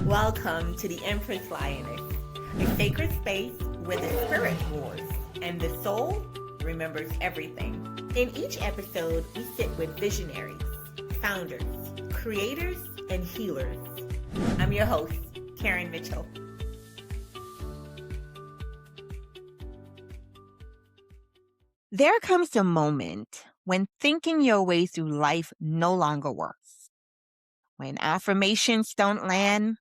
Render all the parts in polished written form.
Welcome to the Empress Lioness, a sacred space where the spirit roars and the soul remembers everything. In each episode, we sit with visionaries, founders, creators, and healers. I'm your host, Karen Mitchell. There comes a moment when thinking your way through life no longer works. When affirmations don't land,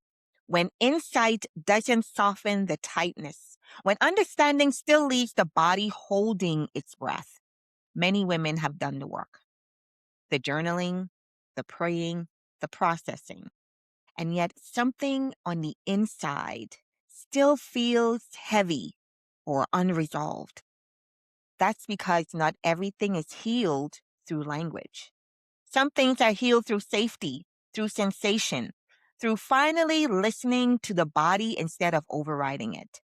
when insight doesn't soften the tightness, when understanding still leaves the body holding its breath. Many women have done the work, the journaling, the praying, the processing. And yet something on the inside still feels heavy or unresolved. That's because not everything is healed through language. Some things are healed through safety, through sensation, through finally listening to the body instead of overriding it.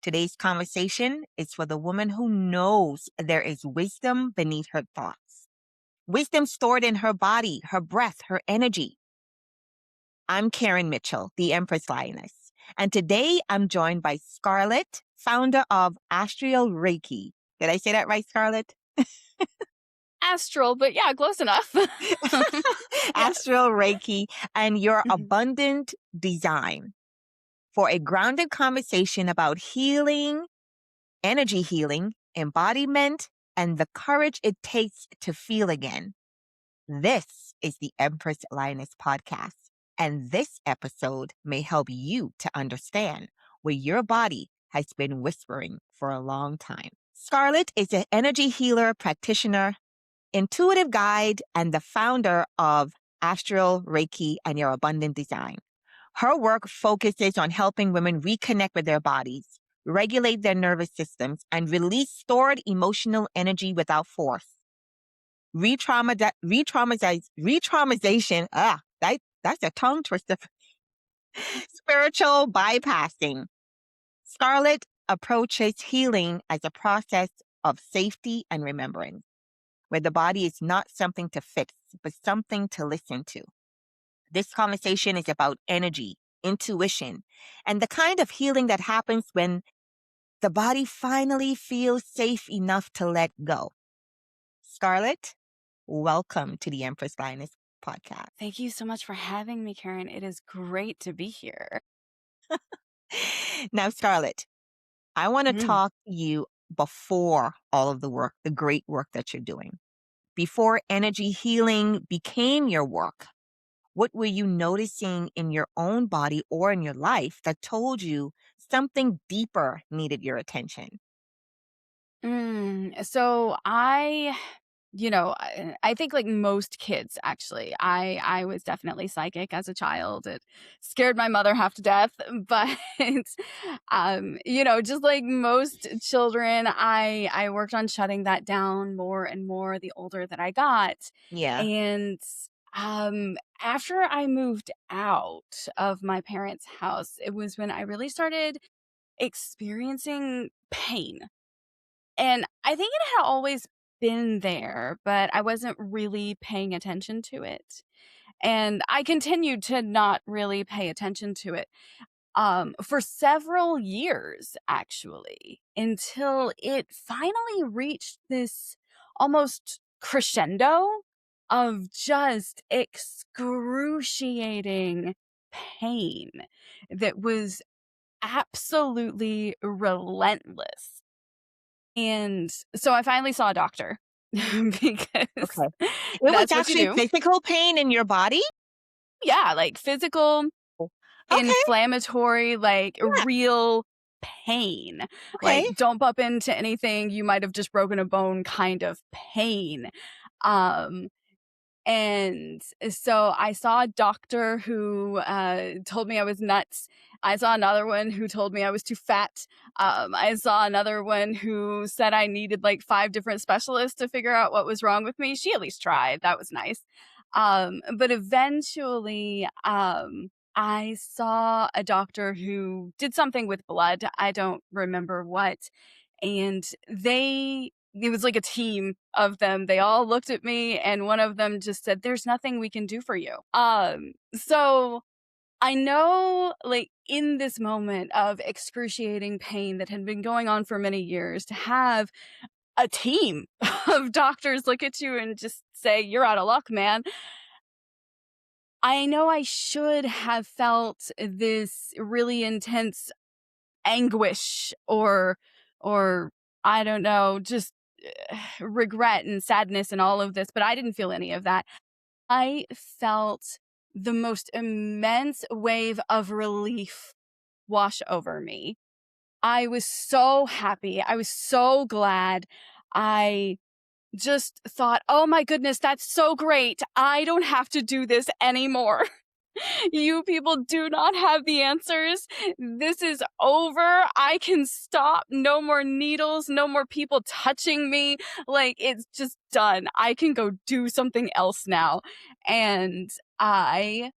Today's conversation is for the woman who knows there is wisdom beneath her thoughts. Wisdom stored in her body, her breath, her energy. I'm Karen Mitchell, the Empress Lioness. And today I'm joined by Scarlett, founder of Astral Reiki. Did I say that right, Scarlett? Astral, but yeah, close enough. Astral Reiki and your abundant design for a grounded conversation about healing, energy healing, embodiment, and the courage it takes to feel again. This is the Empress Lioness podcast, and this episode may help you to understand where your body has been whispering for a long time. Scarlett is an energy healer practitioner, intuitive guide, and the founder of Astral Reiki and Your Abundant Design. Her work focuses on helping women reconnect with their bodies, regulate their nervous systems, and release stored emotional energy without force. Retraumatization, that's a tongue twister. Spiritual bypassing. Scarlett approaches healing as a process of safety and remembrance, where the body is not something to fix, but something to listen to. This conversation is about energy, intuition, and the kind of healing that happens when the body finally feels safe enough to let go. Scarlett, welcome to the Empress Lioness podcast. Thank you so much for having me, Karen. It is great to be here. Now, Scarlett, I want to talk to you before all of the work, the great work that you're doing. Before energy healing became your work, what were you noticing in your own body or in your life that told you something deeper needed your attention? So I think like most kids, actually, I was definitely psychic as a child. It scared my mother half to death, but just like most children, I worked on shutting that down more and more the older that I got. Yeah. And after I moved out of my parents' house, it was when I really started experiencing pain. And I think it had always been there, but I wasn't really paying attention to it. And I continued to not really pay attention to it for several years, actually, until it finally reached this almost crescendo of just excruciating pain that was absolutely relentless. And so I finally saw a doctor because Okay. It was that's what you actually do. physical pain in your body? Yeah, like physical, Okay. inflammatory, like Yeah. real pain. Okay. Like don't bump into anything, you might have just broken a bone kind of pain. Um And so I saw a doctor who told me I was nuts. I saw another one who told me I was too fat. I saw another one who said I needed like 5 different specialists to figure out what was wrong with me. She at least tried. That was nice. But eventually, I saw a doctor who did something with blood. I don't remember what. And it was like a team of them. They all looked at me and one of them just said, "There's nothing we can do for you." So I know, like, in this moment of excruciating pain that had been going on for many years, to have a team of doctors look at you and just say, "You're out of luck, man." I know I should have felt this really intense anguish or I don't know, just regret and sadness and all of this, but I didn't feel any of that. I felt the most immense wave of relief wash over me. I was so happy. I was so glad. I just thought, "Oh my goodness, that's so great. I don't have to do this anymore." You people do not have the answers. This is over. I can stop. No more needles, no more people touching me. Like, it's just done. I can go do something else now. And I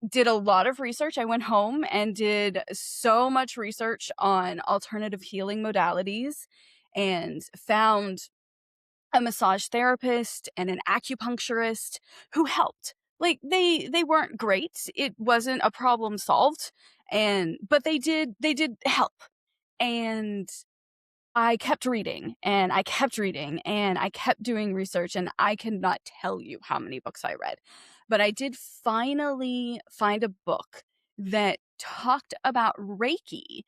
did a lot of research. I went home and did so much research on alternative healing modalities and found a massage therapist and an acupuncturist who helped. Like, they weren't great. It wasn't a problem solved, and but they did help. And I kept reading, and I kept reading, and I kept doing research, and I cannot tell you how many books I read. But I did finally find a book that talked about Reiki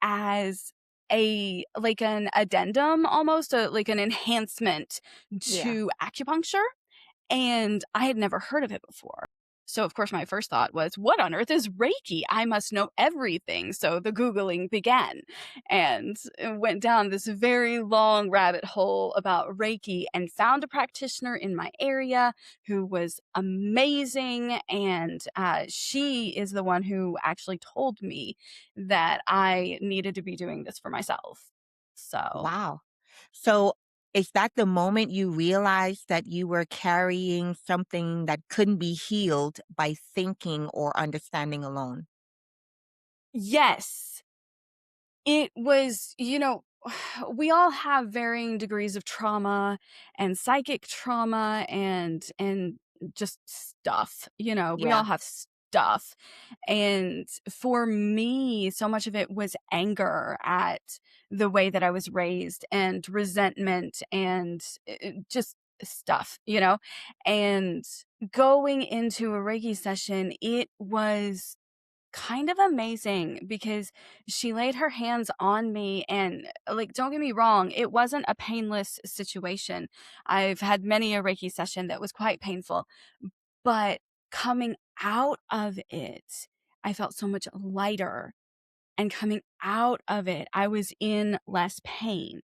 as like an addendum, almost, like an enhancement Yeah. to acupuncture, and I had never heard of it before. So, of course, my first thought was, "What on earth is Reiki? I must know everything." So the Googling began and went down this very long rabbit hole about Reiki and found a practitioner in my area who was amazing. And she is the one who actually told me that I needed to be doing this for myself. So, Wow. So is that the moment you realized that you were carrying something that couldn't be healed by thinking or understanding alone? yes. It was, we all have varying degrees of trauma and psychic trauma and just stuff, we all Yeah. have stuff. And for me, so much of it was anger at the way that I was raised and resentment and just stuff, And going into a Reiki session, it was kind of amazing because she laid her hands on me and, like, don't get me wrong, it wasn't a painless situation. I've had many a Reiki session that was quite painful, but coming out of it, I felt so much lighter, and coming out of it, I was in less pain.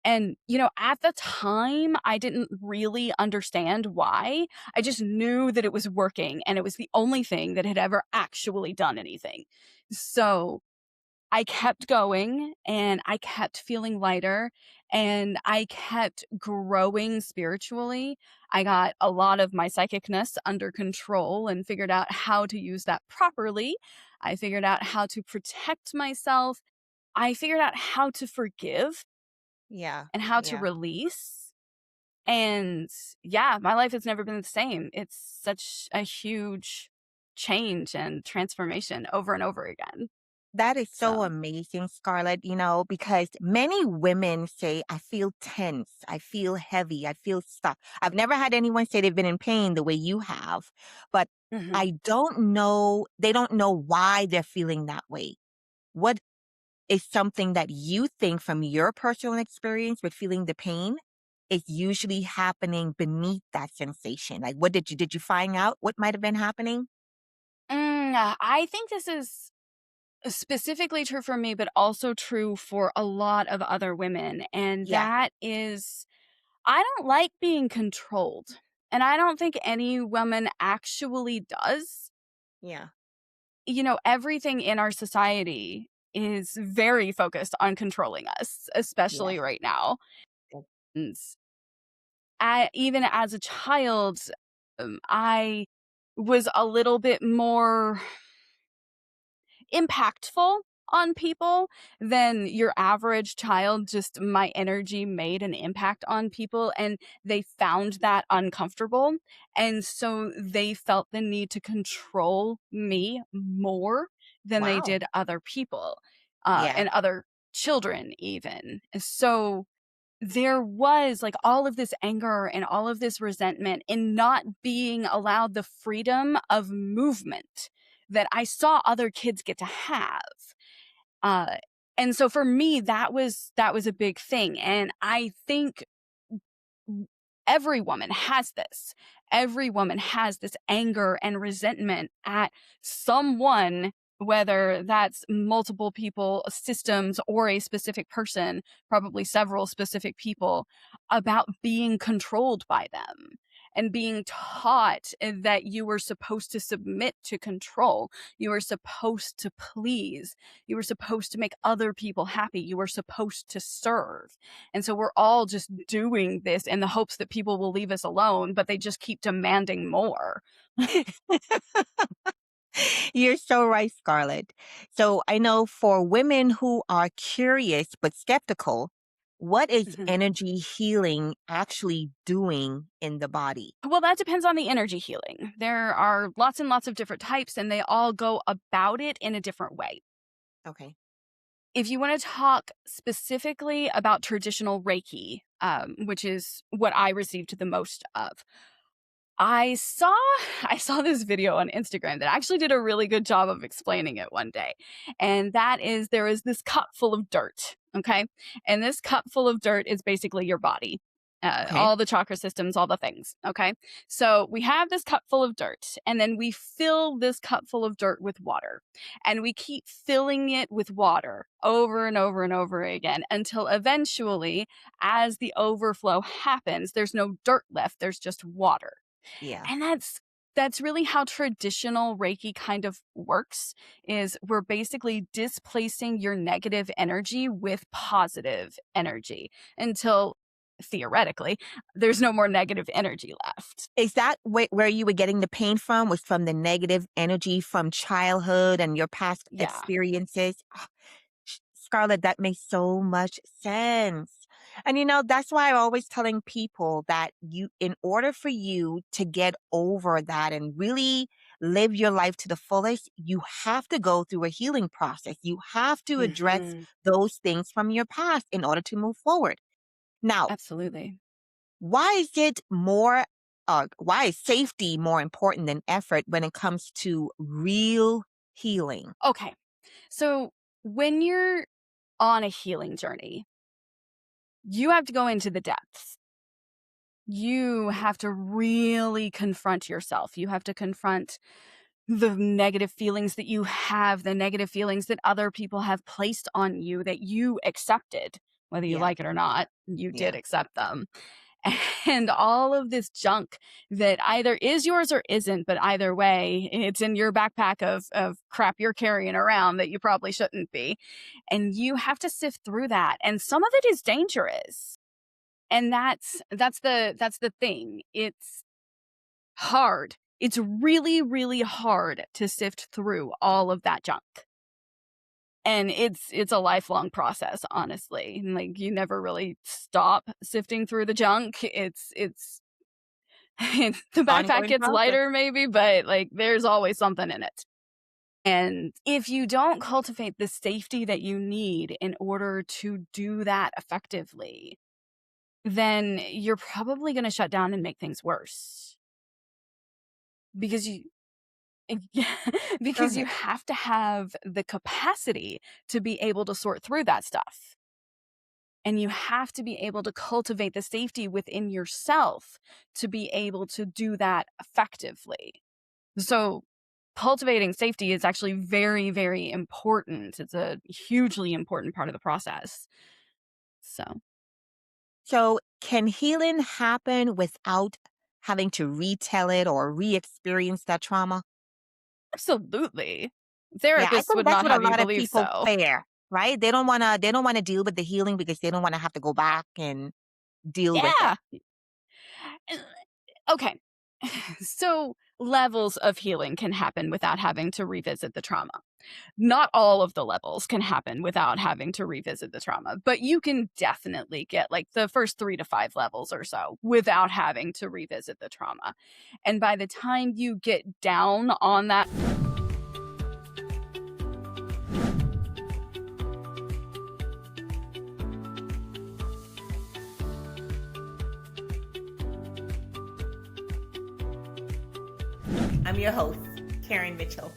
And, at the time, I didn't really understand why. I just knew that it was working, and it was the only thing that had ever actually done anything. So I kept going, and I kept feeling lighter, and I kept growing spiritually. I got a lot of my psychicness under control and figured out how to use that properly. I figured out how to protect myself. I figured out how to forgive Yeah. and how to Yeah. release. And yeah, my life has never been the same. It's such a huge change and transformation over and over again. That is So, so amazing, Scarlett, because many women say, I feel tense, I feel heavy, I feel stuck. I've never had anyone say they've been in pain the way you have, but mhm. I don't know, they don't know why they're feeling that way. What is something that you think from your personal experience with feeling the pain is usually happening beneath that sensation? Like, what did you find out what might have been happening? I think this is specifically true for me, but also true for a lot of other women. And Yeah. that is, I don't like being controlled. And I don't think any woman actually does. Yeah. Everything in our society is very focused on controlling us, especially Yes. right now. Yes. And even as a child, I was a little bit more impactful. on people than your average child. Just my energy made an impact on people, and they found that uncomfortable. And so they felt the need to control me more than they Wow. did other people, Yeah. and other children, even. So there was like all of this anger and all of this resentment in not being allowed the freedom of movement that I saw other kids get to have. Uh, and so for me, that was a big thing. And I think every woman has this. Every woman has this anger and resentment at someone, whether that's multiple people, systems, or a specific person, probably several specific people, about being controlled by them and being taught that you were supposed to submit to control. You were supposed to please. You were supposed to make other people happy. You were supposed to serve. And so we're all just doing this in the hopes that people will leave us alone, but they just keep demanding more. You're so right, Scarlett. So I know for women who are curious but skeptical, what is Mhm. energy healing actually doing in the body? Well, that depends on the energy healing. There are lots and lots of different types, and they all go about it in a different way. Okay. If you want to talk specifically about traditional Reiki, which is what I received the most of, I saw I saw this video on Instagram that actually did a really good job of explaining it one day. And that is, there is this cup full of dirt, okay? And this cup full of dirt is basically your body. Okay. All the chakra systems, all the things, okay? So we have this cup full of dirt, and then we fill this cup full of dirt with water. And we keep filling it with water over and over and over again until eventually, as the overflow happens, there's no dirt left, there's just water. Yeah. And that's really how traditional Reiki kind of works, is we're basically displacing your negative energy with positive energy until theoretically there's no more negative energy left. Is that where you were getting the pain from? Was from the negative energy from childhood and your past Yeah. experiences? Scarlett, that makes so much sense. And that's why I'm always telling people that in order for you to get over that and really live your life to the fullest, you have to go through a healing process. You have to address Mhm. those things from your past in order to move forward. Now, Absolutely. why is safety more important than effort when it comes to real healing? Okay. So when you're on a healing journey, you have to go into the depths. You have to really confront yourself. You have to confront the negative feelings that you have, the negative feelings that other people have placed on you that you accepted, whether you Yeah, like it or not, you did yeah. accept them. And all of this junk that either is yours or isn't, but either way, it's in your backpack of crap you're carrying around that you probably shouldn't be. And you have to sift through that. And some of it is dangerous. And that's the thing. It's hard. It's really, really hard to sift through all of that junk. And it's a lifelong process, honestly. And, like, you never really stop sifting through the junk. It's the backpack Ongoing gets process. lighter maybe, but, like, there's always something in it. And if you don't cultivate the safety that you need in order to do that effectively, then you're probably gonna shut down and make things worse. Because you Yeah, Go because you ahead. have to have the capacity to be able to sort through that stuff. And you have to be able to cultivate the safety within yourself to be able to do that effectively. So, cultivating safety is actually very, very important. It's a hugely important part of the process. So, So, can healing happen without having to retell it or re-experience that trauma? absolutely. Yeah, I Therapists think would that's not what a have you lot of believe people so. fear, right? They don't wanna deal with the healing because they don't wanna have to go back and deal with it. Yeah. Okay. So levels of healing can happen without having to revisit the trauma. Not all of the levels can happen without having to revisit the trauma, but you can definitely get like the first 3 to 5 levels or so without having to revisit the trauma. And by the time you get down on that. I'm your host, Karen Mitchell.